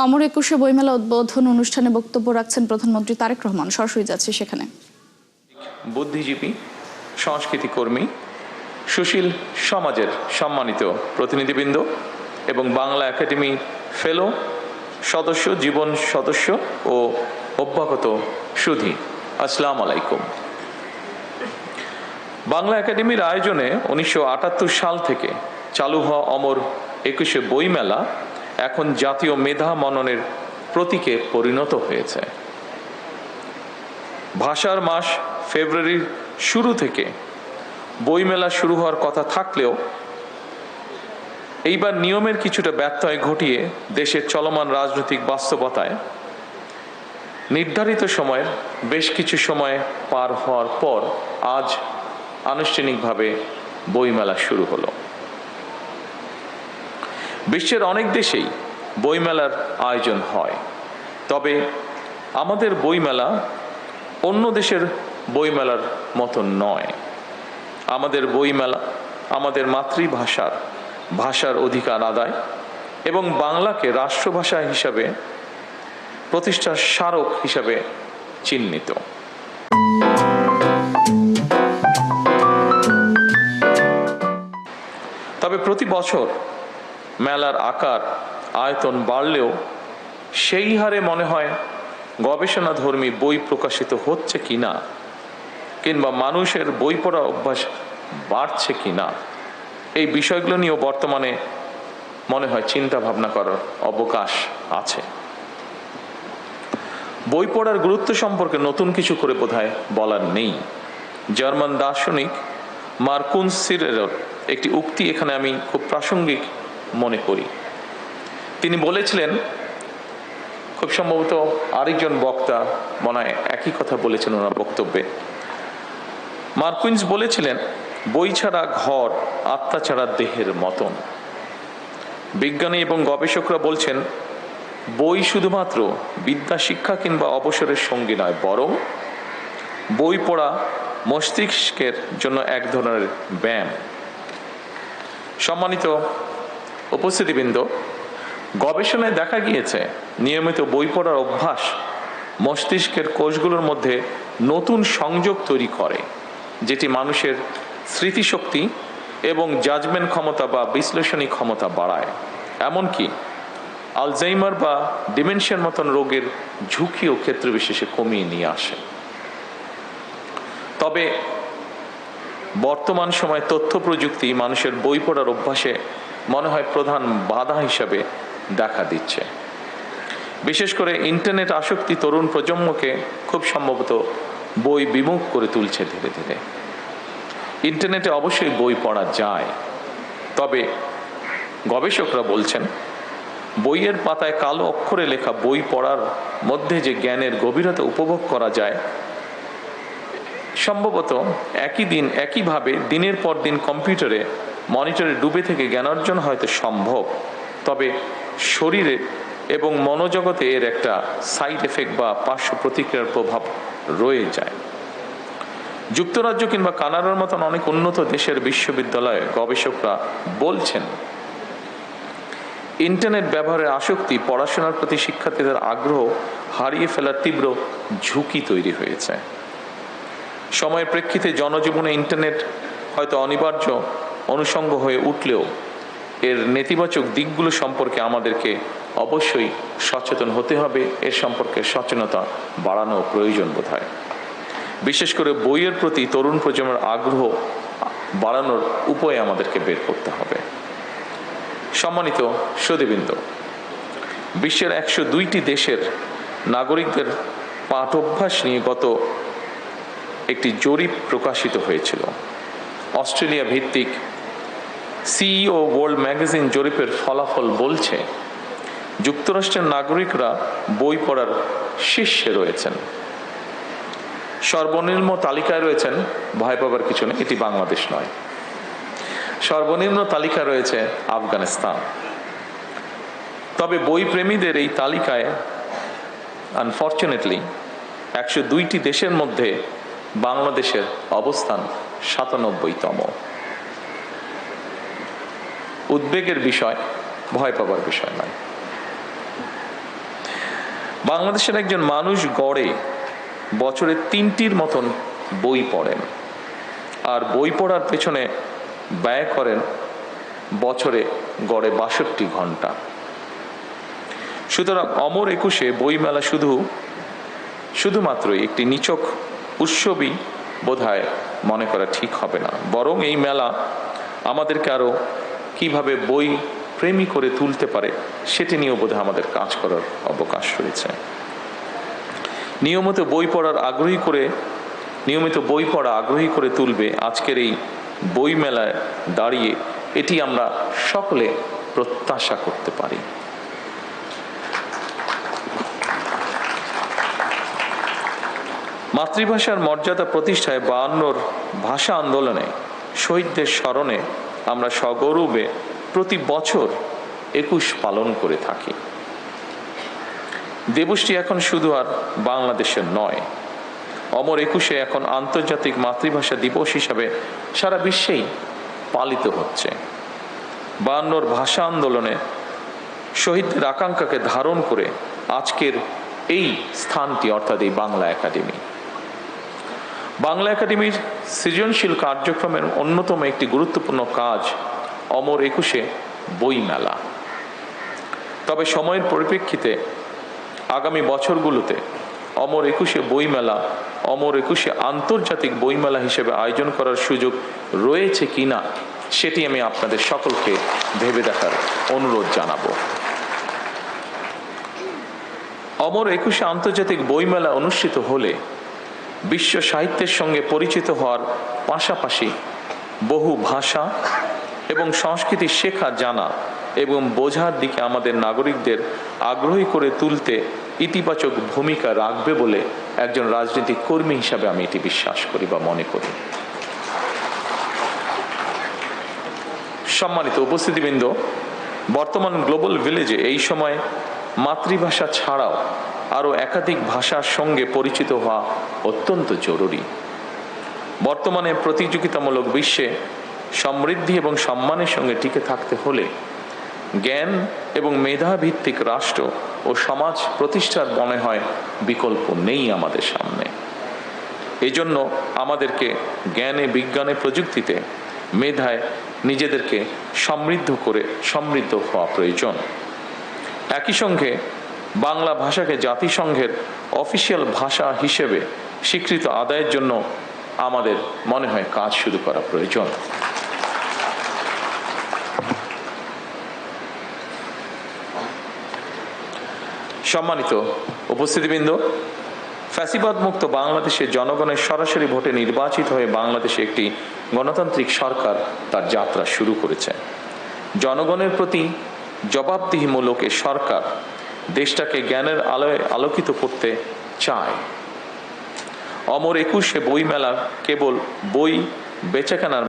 অমর একুশে বইমেলা উদ্বোধন অনুষ্ঠানে বক্তব্য রাখছেন প্রধানমন্ত্রী তারেক রহমান। সরাসরি যাচ্ছে সেখানে। বুদ্ধিজীবী, সংস্কৃতি কর্মী, সুশীল সমাজের সম্মানিত প্রতিনিধিবৃন্দ এবং বাংলা একাডেমি ফেলো সদস্য, জীবন সদস্য ও অভ্যাগত সুধী, আসসালামু আলাইকুম। বাংলা একাডেমির আয়োজনে 1978 সাল থেকে চালু হওয়া অমর একুশে বইমেলা এখন জাতীয় মেধা মননের প্রতীকে পরিণত হয়েছে। ভাষার মাস ফেব্রুয়ারির শুরু থেকে বইমেলা শুরু হওয়ার কথা থাকলেও এইবার নিয়মের কিছুটা ব্যত্যয় ঘটিয়ে দেশের চলমান রাজনৈতিক বাস্তবতায় নির্ধারিত সময়ের বেশ কিছু সময় পার হওয়ার পর আজ আনুষ্ঠানিকভাবে বইমেলা শুরু হলো। বিশ্বের অনেক দেশেই বইমেলার আয়োজন হয়, তবে আমাদের বইমেলা অন্য দেশের বইমেলার মতো নয়। আমাদের বইমেলা আমাদের ভাষার অধিকার আদায় এবং বাংলাকে রাষ্ট্রভাষা হিসাবে প্রতিষ্ঠার স্মারক হিসাবে চিহ্নিত। তবে প্রতি বছর মেলার আকার আয়তন বাড়লেও সেই হারে মনে হয় গবেষণাধর্মী বই প্রকাশিত হচ্ছে কিনা, কিংবা মানুষের বই পড়ার অভ্যাস বাড়ছে কিনা, এই বিষয়গুলো নিয়েও বর্তমানে মনে হয় চিন্তা ভাবনা করার অবকাশ আছে। বই পড়ার গুরুত্ব সম্পর্কে নতুন কিছু করে বোধহয় বলার নেই। জার্মান দার্শনিক মার্কুস সিরেরের একটি উক্তি এখানে আমি খুব প্রাসঙ্গিক মনে করি। তিনি বলেছিলেন, খুব সম্ভবত আরেকজন বক্তা মনে হয় একই কথা বলেছেন ওনার বক্তব্যে। মার্কুস বলেছিলেন, বই ছাড়া ঘর আত্মা ছাড়া দেহের মতন। বিজ্ঞানী এবং গবেষকরা বলছেন, বই শুধুমাত্র বিদ্যা শিক্ষা কিংবা অবসরের সঙ্গী নয়, বরং বই পড়া মস্তিষ্কের জন্য এক ধরনের ব্যায়াম। সম্মানিত উপস্থিতিবৃন্দ, গবেষণায় দেখা গিয়েছে নিয়মিত বই পড়ার অভ্যাস মস্তিষ্কের কোষগুলোর মধ্যে নতুন সংযোগ তৈরি করে, যেটি মানুষের স্মৃতিশক্তি এবং জাজমেন্ট ক্ষমতা বা বিশ্লেষণী ক্ষমতা বাড়ায়, এমনকি আলজাইমার বা ডিমেনশিয়ার মতন রোগের ঝুঁকিও ক্ষেত্র বিশেষে কমিয়ে নিয়ে আসে। তবে বর্তমান সময়ে তথ্য প্রযুক্তি মানুষের বই পড়ার অভ্যাসে মনে হয় প্রধান বাধা হিসাবে দেখা দিচ্ছে। বিশেষ করে ইন্টারনেট আসক্তি তরুণ প্রজন্মকে খুব সম্ভবত বই বিমুখ করে তুলছে ধীরে ধীরে। ইন্টারনেটে অবশ্যই বই পড়া যায়, তবে গবেষকরা বলছেন, বইয়ের পাতায় কালো অক্ষরে লেখা বই পড়ার মধ্যে যে জ্ঞানের গভীরতা উপভোগ করা যায়, সম্ভবত একইভাবে দিনের পর দিন কম্পিউটারে মনিটরে ডুবে থেকে জ্ঞান অর্জন হয়তো সম্ভব, তবে শরীরে এবং মনোজগতে এর একটা সাইড এফেক্ট বা পার্শ্ব প্রতিক্রিয়ার প্রভাব রয়ে যায়। যুক্তরাজ্য কিংবা কানাডার মতন অনেক উন্নত দেশের বিশ্ববিদ্যালয়ে গবেষকরা বলছেন, ইন্টারনেট ব্যবহারের আসক্তি পড়াশোনার প্রতি শিক্ষার্থীদের আগ্রহ হারিয়ে ফেলার তীব্র ঝুঁকি তৈরি হয়েছে। সময়ের প্রেক্ষিতে জনজীবনে ইন্টারনেট হয়তো অনিবার্য অনুষঙ্গ হয়ে উঠলেও এর নেতিবাচক দিকগুলো সম্পর্কে আমাদেরকে অবশ্যই সচেতন হতে হবে। এর সম্পর্কে সচেতনতা বাড়ানো প্রয়োজন বোধ হয়। বিশেষ করে বইয়ের প্রতি তরুণ প্রজন্মের আগ্রহ বাড়ানোর উপায় আমাদেরকে বের করতে হবে। সম্মানিত সুধীবৃন্দ, বিশ্বের 102টি দেশের নাগরিকদের পাঠ অভ্যাস নিয়ে গত একটি জরিপ প্রকাশিত হয়েছিল। অস্ট্রেলিয়া ভিত্তিক সিইও ওয়ার্ল্ড ম্যাগাজিন জরিপের ফলাফল বলছে, যুক্তরাষ্ট্রের নাগরিকরা বই পড়ার শীর্ষে রয়েছেন। সর্বনিম্ন তালিকায় রয়েছেন, ভয় পাবার কিছু নেই, এটি বাংলাদেশ নয়, সর্বনিম্ন তালিকায় রয়েছে আফগানিস্তান। তবে বই প্রেমীদের এই তালিকায় আনফরচুনেটলি 102টি দেশের মধ্যে বাংলাদেশের অবস্থান 97তম। উদ্বেগের বিষয়, ভয় পাবার বিষয় নয়। বাংলাদেশের একজন মানুষ গড়ে বছরে 3টির মতন বই পড়েন, আর বই পড়ার পেছনে ব্যয় করেন বছরে গড়ে 62 ঘন্টা। সুতরাং অমর একুশে বইমেলা শুধুমাত্র একটি নিছক উৎসবই বোধহয় মনে করা ঠিক হবে না, বরং এই মেলা আমাদেরকে আরো কিভাবে বই প্রেমী করে তুলতে পারে সেটি নিয়েও বোধহয় আমাদের কাজ করার অবকাশ রয়েছে। নিয়মিত বই পড়া আগ্রহী করে তুলবে আজকের এই বই মেলায় দাঁড়িয়ে, এটি আমরা সকলে প্রত্যাশা করতে পারি। মাতৃভাষার মর্যাদা প্রতিষ্ঠায় 52 ভাষা আন্দোলনে শহীদদের স্মরণে আমরা সগৌরবে প্রতি বছর 21 পালন করে থাকি। দিবসটি এখন শুধু আর বাংলাদেশের নয়, অমর একুশে এখন আন্তর্জাতিক মাতৃভাষা দিবস হিসাবে সারা বিশ্বেই পালিত হচ্ছে। 52 ভাষা আন্দোলনে শহীদদের আকাঙ্ক্ষাকে ধারণ করে আজকের এই স্থানটি, অর্থাৎ এই বাংলা একাডেমি। বাংলা একাডেমির সৃজনশীল কার্যক্রমের অন্যতম একটি গুরুত্বপূর্ণ কাজ অমর একুশে বই মেলা। তবে সময়ের পরিপ্রেক্ষিতে আগামী বছরগুলোতে অমর একুশে বইমেলা অমর একুশে আন্তর্জাতিক বইমেলা হিসেবে আয়োজন করার সুযোগ রয়েছে কিনা সেটি আমি আপনাদের সকলকে ভেবে দেখার অনুরোধ জানাবো। অমর একুশে আন্তর্জাতিক বইমেলা অনুষ্ঠিত হলে বিশ্ব সাহিত্যের সঙ্গে পরিচিত হওয়ার পাশাপাশি বহু ভাষা এবং সংস্কৃতি শেখা, জানা এবং বোঝার দিকে আমাদের নাগরিকদের আগ্রহী করে তুলতে ইতিবাচক ভূমিকা রাখবে বলে একজন রাজনৈতিক কর্মী হিসাবে আমি এটি বিশ্বাস করি বা মনে করি। সম্মানিত উপস্থিতিবৃন্দ, বর্তমান গ্লোবাল ভিলেজে এই সময় মাতৃভাষা ছাড়াও আরও একাধিক ভাষার সঙ্গে পরিচিত হওয়া অত্যন্ত জরুরি। বর্তমানে প্রতিযোগিতামূলক বিশ্বে সমৃদ্ধি এবং সম্মানের সঙ্গে টিকে থাকতে হলে জ্ঞান এবং মেধা ভিত্তিক রাষ্ট্র ও সমাজ প্রতিষ্ঠার মনে হয় বিকল্প নেই আমাদের সামনে। এজন্য আমাদেরকে জ্ঞানে, বিজ্ঞানে, প্রযুক্তিতে, মেধায় নিজেদেরকে সমৃদ্ধ হওয়া প্রয়োজন। একই সঙ্গে বাংলা ভাষাকে জাতিসংঘের অফিসিয়াল ভাষা হিসেবে স্বীকৃতি আদায়ের জন্য আমাদের মনে হয় কাজ শুরু করা প্রয়োজন। সম্মানিত উপস্থিতিবৃন্দ, ফ্যাসিবাদ মুক্ত বাংলাদেশে জনগণের সরাসরি ভোটে নির্বাচিত হয়ে বাংলাদেশে একটি গণতান্ত্রিক সরকার তার যাত্রা শুরু করেছে। জনগণের প্রতি জবাবদিহিমূলক এ সরকার দেশটাকে জ্ঞানের আলোয় আলোকিত করতে চায়। অমর একুশে বইমেলা কেবল বই বেচাকেনার